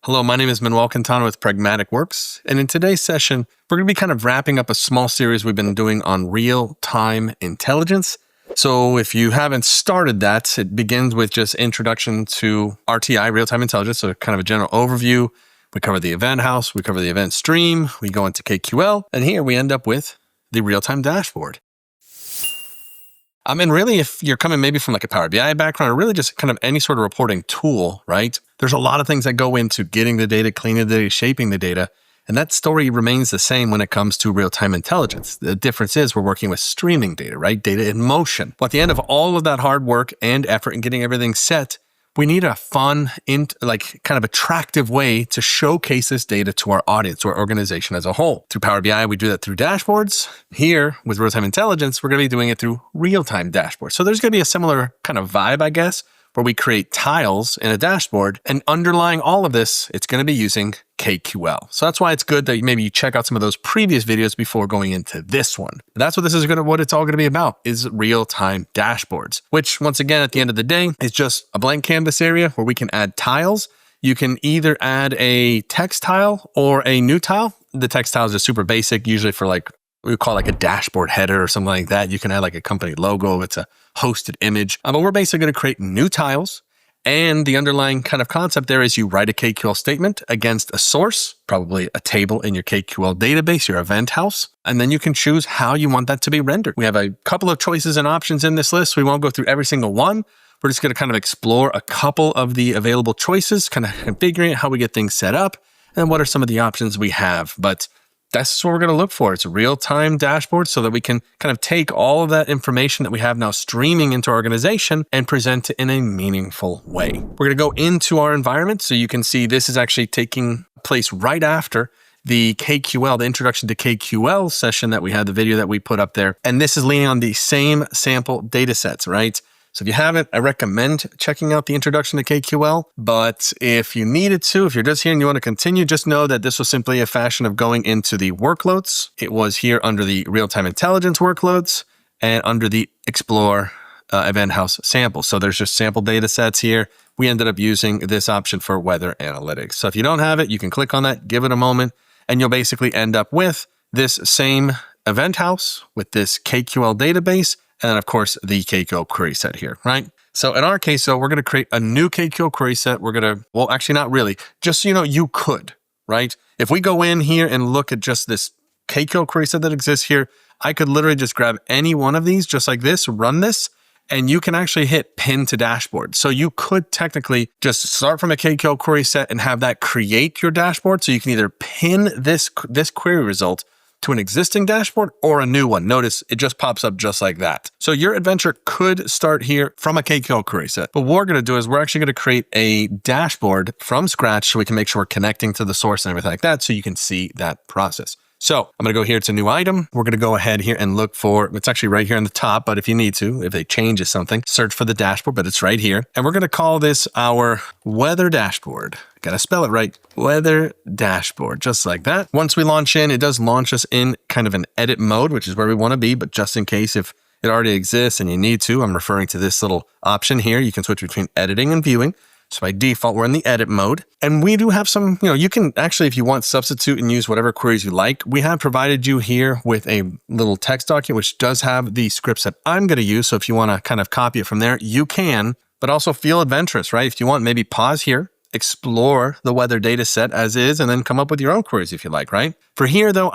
Hello, my name is Manuel Quintana with Pragmatic Works, and in today's session, we're going to be kind of wrapping up a small series we've been doing on real-time intelligence. So if you haven't started that, it begins with just introduction to RTI, real-time intelligence, so kind of a general overview. We cover the Eventhouse, we cover the event stream, we go into KQL, and here we end up with the real-time dashboard. And really, if you're coming maybe from like a Power BI background or really just kind of any sort of reporting tool, right? There's a lot of things that go into getting the data, cleaning the data, shaping the data. And that story remains the same when it comes to real-time intelligence. The difference is we're working with streaming data, right? Data in motion. Well, at the end of all of that hard work and effort in getting everything set, we need a fun, kind of attractive way to showcase this data to our audience, to our organization as a whole. Through Power BI, we do that through dashboards. Here, with real-time intelligence, we're going to be doing it through real-time dashboards. So there's going to be a similar kind of vibe, I guess, where we create tiles in a dashboard, and underlying all of this, it's going to be using KQL. So that's why it's good that maybe you check out some of those previous videos before going into this one. That's what what it's all going to be about, is real-time dashboards, which once again, at the end of the day, is just a blank canvas area where we can add tiles. You can either add a text tile or a new tile. The text tiles are super basic, usually for we call a dashboard header or something like that. You can add a company logo. It's a hosted image. But we're basically going to create new tiles. And the underlying kind of concept there is you write a KQL statement against a source, probably a table in your KQL database, your Eventhouse, and then you can choose how you want that to be rendered. We have a couple of choices and options in this list. We won't go through every single one. We're just going to kind of explore a couple of the available choices, kind of configuring how we get things set up, and what are some of the options we have. But that's what we're going to look for. It's a real-time dashboard so that we can kind of take all of that information that we have now streaming into our organization and present it in a meaningful way. We're going to go into our environment. So you can see this is actually taking place right after the KQL, the introduction to KQL session that we had, the video that we put up there. And this is leaning on the same sample data sets, right? So if you haven't, I recommend checking out the introduction to KQL. But if you needed to, if you're just here and you want to continue, just know that this was simply a fashion of going into the workloads. It was here under the real-time intelligence workloads and under the Explore Eventhouse sample. So there's just sample data sets here. We ended up using this option for weather analytics. So if you don't have it, you can click on that, give it a moment, and you'll basically end up with this same Eventhouse with this KQL database. And then, of course, the KQL query set here, right? So in our case, though, we're going to create a new KQL query set. We're going to, well, actually not really. Just so you know, you could, right? If we go in here and look at just this KQL query set that exists here, I could literally just grab any one of these just like this, run this, and you can actually hit pin to dashboard. So you could technically just start from a KQL query set and have that create your dashboard. So you can either pin this query result to an existing dashboard or a new one. Notice it just pops up just like that. So your adventure could start here from a KQL query set. But what we're going to do is we're actually going to create a dashboard from scratch so we can make sure we're connecting to the source and everything like that so you can see that process. So I'm going to go here to new item. We're going to go ahead here and look for, it's actually right here on the top, but if you need to, if it changes something, search for the dashboard, but it's right here. And we're going to call this our weather dashboard. Got to spell it right. Weather dashboard, just like that. Once we launch in, it does launch us in kind of an edit mode, which is where we want to be. But just in case if it already exists and you need to, I'm referring to this little option here. You can switch between editing and viewing. So by default, we're in the edit mode. And we do have some, you can actually, if you want, substitute and use whatever queries you like. We have provided you here with a little text document, which does have the scripts that I'm going to use. So if you want to kind of copy it from there, you can, but also feel adventurous, right? If you want, maybe pause here, explore the weather data set as is, and then come up with your own queries if you like, right? For here, though,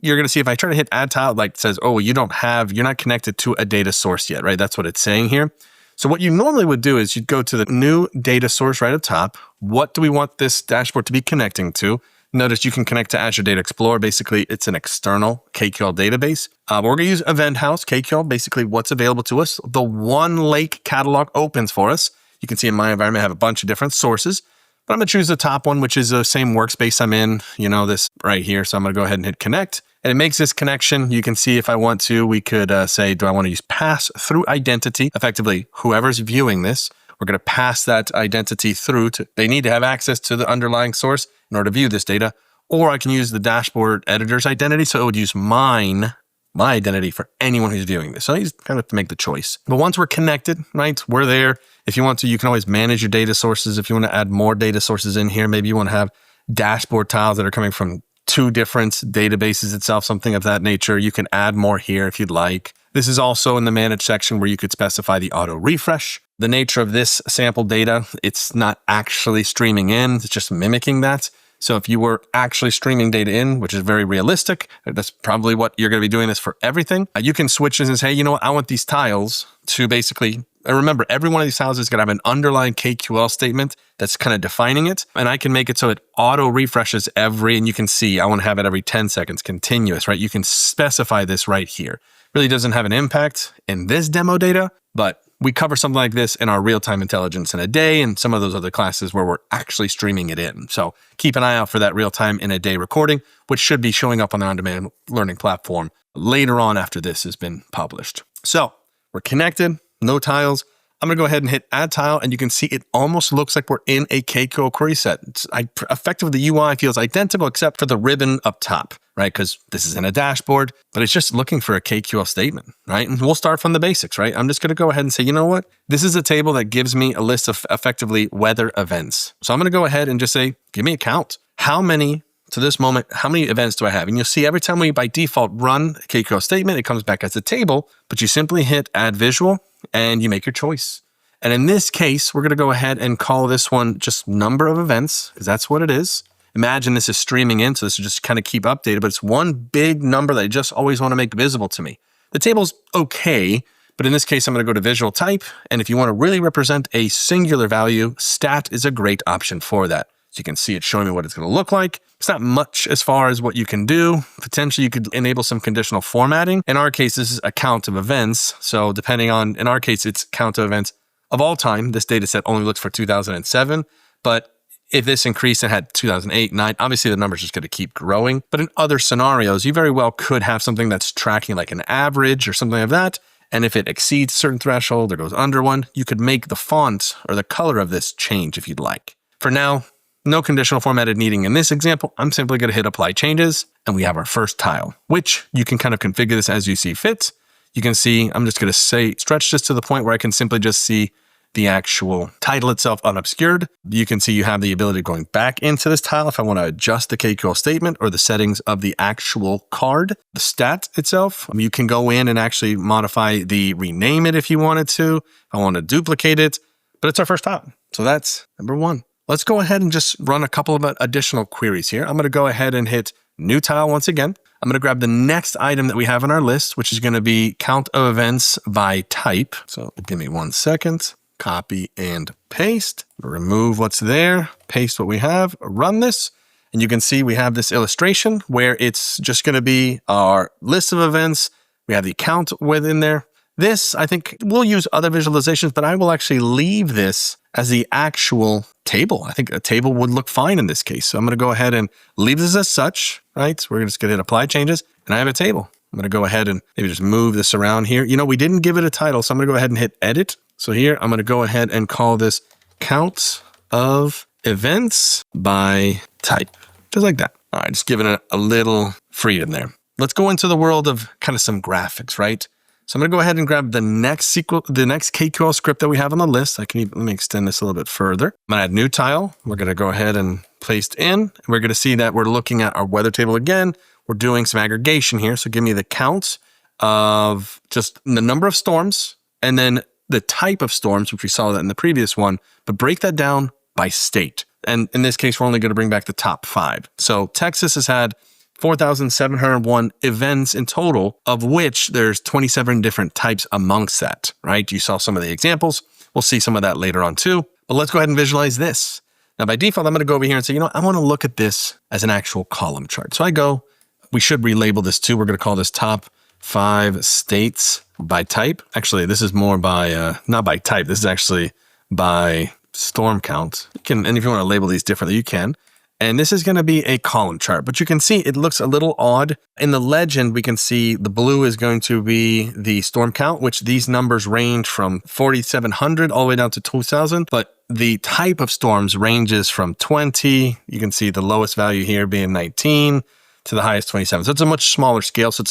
you're going to see if I try to hit add tile, it says, oh, you're not connected to a data source yet, right? That's what it's saying here. So what you normally would do is you'd go to the new data source right up top. What do we want this dashboard to be connecting to? Notice you can connect to Azure Data Explorer. Basically, it's an external KQL database. We're going to use Eventhouse KQL, basically what's available to us. The One Lake catalog opens for us. You can see in my environment, I have a bunch of different sources. But I'm going to choose the top one, which is the same workspace I'm in, this right here. So I'm going to go ahead and hit connect. And it makes this connection. You can see if I want to, we could say, do I want to use pass-through identity? Effectively, whoever's viewing this, we're going to pass that identity through to, they need to have access to the underlying source in order to view this data. Or I can use the dashboard editor's identity. So it would use mine my identity for anyone who's viewing this. So you just kind of have to make the choice. But once we're connected, right, we're there. If you want to, you can always manage your data sources. If you want to add more data sources in here, maybe you want to have dashboard tiles that are coming from 2 different databases itself, something of that nature. You can add more here if you'd like. This is also in the manage section where you could specify the auto refresh. The nature of this sample data, it's not actually streaming in, it's just mimicking that. So if you were actually streaming data in, which is very realistic, that's probably what you're going to be doing this for everything. You can switch this and say, hey, you know what? I want these tiles to basically, remember, every one of these tiles is going to have an underlying KQL statement that's kind of defining it. And I can make it so it auto refreshes and you can see, I want to have it every 10 seconds, continuous, right? You can specify this right here. Really doesn't have an impact in this demo data, but we cover something like this in our real-time intelligence in a day and some of those other classes where we're actually streaming it in. So keep an eye out for that real-time in a day recording, which should be showing up on the on-demand learning platform later on after this has been published. So we're connected, no tiles. I'm going to go ahead and hit add tile, and you can see it almost looks like we're in a KQL query set. Effectively, the UI feels identical except for the ribbon up top, right? Because this is in a dashboard, but it's just looking for a KQL statement, right? And we'll start from the basics, right? I'm just going to go ahead and say, you know what? This is a table that gives me a list of effectively weather events. So I'm going to go ahead and just say, give me a count. How many events do I have? And you'll see every time we by default run a KQL statement, it comes back as a table, but you simply hit add visual and you make your choice. And in this case, we're going to go ahead and call this one just number of events, because that's what it is. Imagine this is streaming in, so this will just kind of keep updated, but it's one big number that I just always want to make visible to me. The table's okay, but in this case, I'm going to go to visual type. And if you want to really represent a singular value, stat is a great option for that. So you can see it showing me what it's going to look like. It's not much as far as what you can do. Potentially, you could enable some conditional formatting. In our case, this is a count of events. So in our case, it's count of events of all time. This data set only looks for 2007. But if this increased and had 2008, 2009, obviously the number's just going to keep growing. But in other scenarios, you very well could have something that's tracking like an average or something like that. And if it exceeds a certain threshold or goes under one, you could make the font or the color of this change if you'd like. For now, no conditional formatted needing in this example. I'm simply going to hit apply changes, and we have our first tile, which you can kind of configure this as you see fit. You can see, I'm just going to say stretch this to the point where I can simply just see the actual title itself unobscured. You can see you have the ability of going back into this tile if I want to adjust the KQL statement or the settings of the actual card. The stat itself, you can go in and actually rename it if you wanted to. If I want to duplicate it, but it's our first tile. So that's number 1. Let's go ahead and just run a couple of additional queries here. I'm going to go ahead and hit new tile once again. I'm going to grab the next item that we have on our list, which is going to be count of events by type. So give me 1 second. Copy and paste. Remove what's there. Paste what we have. Run this. And you can see we have this illustration where it's just going to be our list of events. We have the count within there. This, I think, we'll use other visualizations, but I will actually leave this as the actual table. I think a table would look fine in this case. So I'm going to go ahead and leave this as such, right? So we're just going to hit apply changes, and I have a table. I'm going to go ahead and maybe just move this around here. We didn't give it a title, so I'm going to go ahead and hit edit. So here, I'm going to go ahead and call this count of events by type, just like that. All right, just giving it a little freedom there. Let's go into the world of kind of some graphics, right? So I'm going to go ahead and grab the next KQL script that we have on the list. Let me extend this a little bit further. I'm going to add new tile. We're going to go ahead and paste in. We're going to see that we're looking at our weather table again. We're doing some aggregation here. So give me the count of just the number of storms and then the type of storms, which we saw that in the previous one, but break that down by state. And in this case, we're only going to bring back the top 5. So Texas has had 4,701 events in total, of which there's 27 different types amongst that, right? You saw some of the examples. We'll see some of that later on too. But let's go ahead and visualize this. Now, by default, I'm going to go over here and say, I want to look at this as an actual column chart. So we should relabel this too. We're going to call this top 5 states by type. Actually, this is more by, not by type. This is actually by storm count. And if you want to label these differently, you can. And this is going to be a column chart, but you can see it looks a little odd. In the legend, we can see the blue is going to be the storm count, which these numbers range from 4,700 all the way down to 2,000. But the type of storms ranges from 20. You can see the lowest value here being 19, to the highest 27. So it's a much smaller scale. So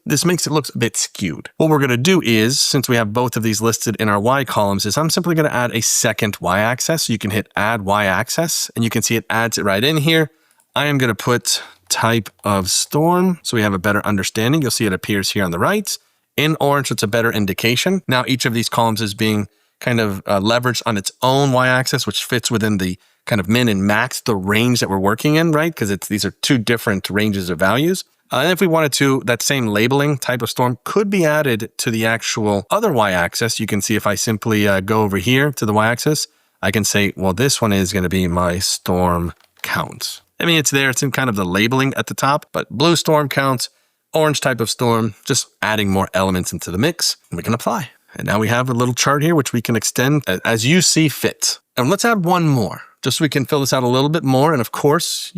this makes it look a bit skewed. What we're going to do is, since we have both of these listed in our Y columns, is I'm simply going to add a second Y axis. So you can hit add Y axis and you can see it adds it right in here. I am going to put type of storm so we have a better understanding. You'll see it appears here on the right in orange. So it's a better indication. Now each of these columns is being kind of leveraged on its own Y axis, which fits within the kind of min and max, the range that we're working in, right? Because these are two different ranges of values. And if we wanted to, that same labeling type of storm could be added to the actual other Y-axis. You can see if I simply go over here to the Y-axis, I can say, well, this one is going to be my storm count. I mean, it's there. It's in kind of the labeling at the top, but blue storm count, orange type of storm, just adding more elements into the mix, and we can apply. And now we have a little chart here, which we can extend as you see fit. And let's add one more, just so we can fill this out a little bit more. And of course,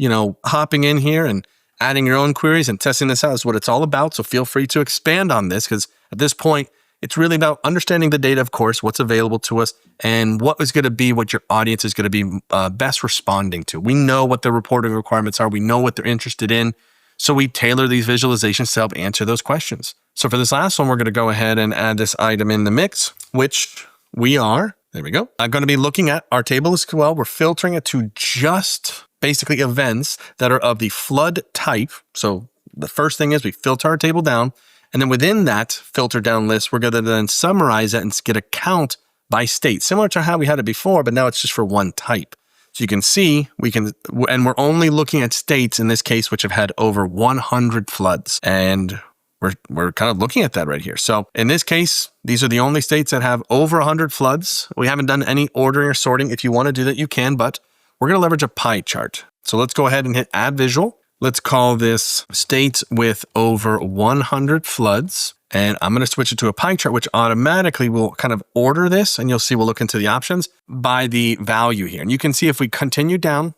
hopping in here and adding your own queries and testing this out is what it's all about. So feel free to expand on this, because at this point, it's really about understanding the data, of course, what's available to us, and what is going to be what your audience is going to be best responding to. We know what the reporting requirements are. We know what they're interested in. So we tailor these visualizations to help answer those questions. So for this last one, we're going to go ahead and add this item in the mix, which we are. There we go. I'm going to be looking at our table as well. We're filtering it to just basically events that are of the flood type. So the first thing is we filter our table down. And then within that filter down list, we're going to then summarize it and get a count by state, similar to how we had it before, but now it's just for one type. So you can see, and we're only looking at states in this case, which have had over 100 floods. And we're kind of looking at that right here. So in this case, these are the only states that have over 100 floods. We haven't done any ordering or sorting. If you want to do that, you can, but we're going to leverage a pie chart. So let's go ahead and hit add visual. Let's call this states with over 100 floods. And I'm going to switch it to a pie chart, which automatically will kind of order this. And you'll see, we'll look into the options by the value here. And you can see if we continue down,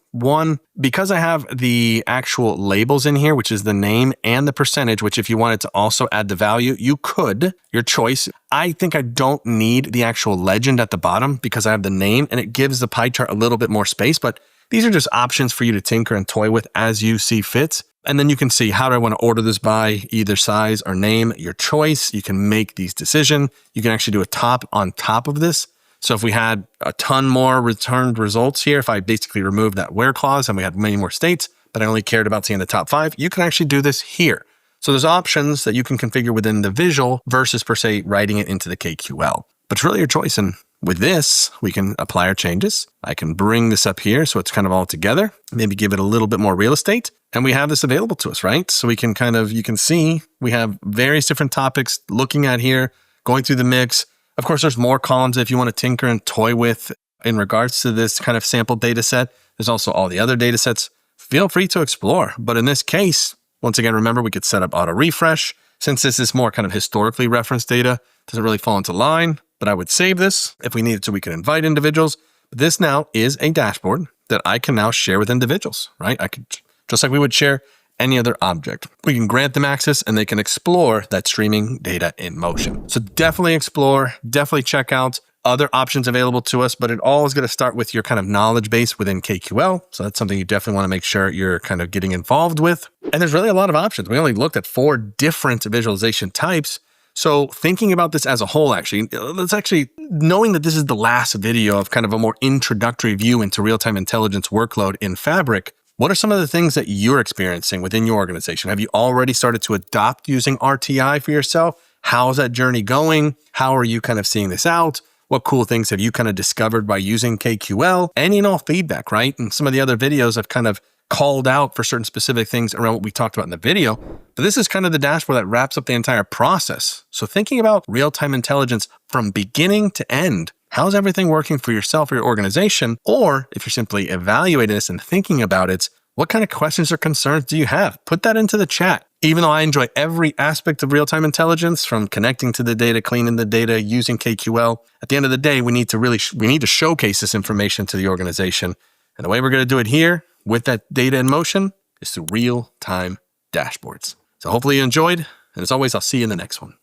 because I have the actual labels in here, which is the name and the percentage, which if you wanted to also add the value, you could, your choice. I think I don't need the actual legend at the bottom because I have the name and it gives the pie chart a little bit more space, but these are just options for you to tinker and toy with as you see fit. And then you can see, how do I want to order this by either size or name, your choice. You can make these decisions. You can actually do a top on top of this. So if we had a ton more returned results here, if I basically removed that where clause and we had many more states, but I only cared about seeing the top 5, you can actually do this here. So there's options that you can configure within the visual versus per se writing it into the KQL. But it's really your choice. And with this, we can apply our changes. I can bring this up here so it's kind of all together, maybe give it a little bit more real estate. And we have this available to us, right? So we can you can see we have various different topics looking at here, going through the mix. Of course, there's more columns if you want to tinker and toy with in regards to this kind of sample data set. There's also all the other data sets. Feel free to explore. But in this case, once again, remember, we could set up auto refresh. Since this is more kind of historically referenced data, doesn't really fall into line, but I would save this. If we needed to, we could invite individuals. But this now is a dashboard that I can now share with individuals, right? I could, just like we would share any other object. We can grant them access and they can explore that streaming data in motion. So definitely explore, definitely check out other options available to us, but it all is going to start with your kind of knowledge base within KQL. So that's something you definitely want to make sure you're kind of getting involved with. And there's really a lot of options. We only looked at 4 different visualization types. So thinking about this as a whole, knowing that this is the last video of kind of a more introductory view into real-time intelligence workload in Fabric, what are some of the things that you're experiencing within your organization? Have you already started to adopt using RTI for yourself? How's that journey going? How are you kind of seeing this out? What cool things have you kind of discovered by using KQL? Any and all feedback, right? And some of the other videos I've kind of called out for certain specific things around what we talked about in the video. But this is kind of the dashboard that wraps up the entire process. So thinking about real-time intelligence from beginning to end, how's everything working for yourself or your organization? Or if you're simply evaluating this and thinking about it, what kind of questions or concerns do you have? Put that into the chat. Even though I enjoy every aspect of real-time intelligence, from connecting to the data, cleaning the data, using KQL, at the end of the day, we need to showcase this information to the organization. And the way we're going to do it here with that data in motion is through real-time dashboards. So hopefully you enjoyed. And as always, I'll see you in the next one.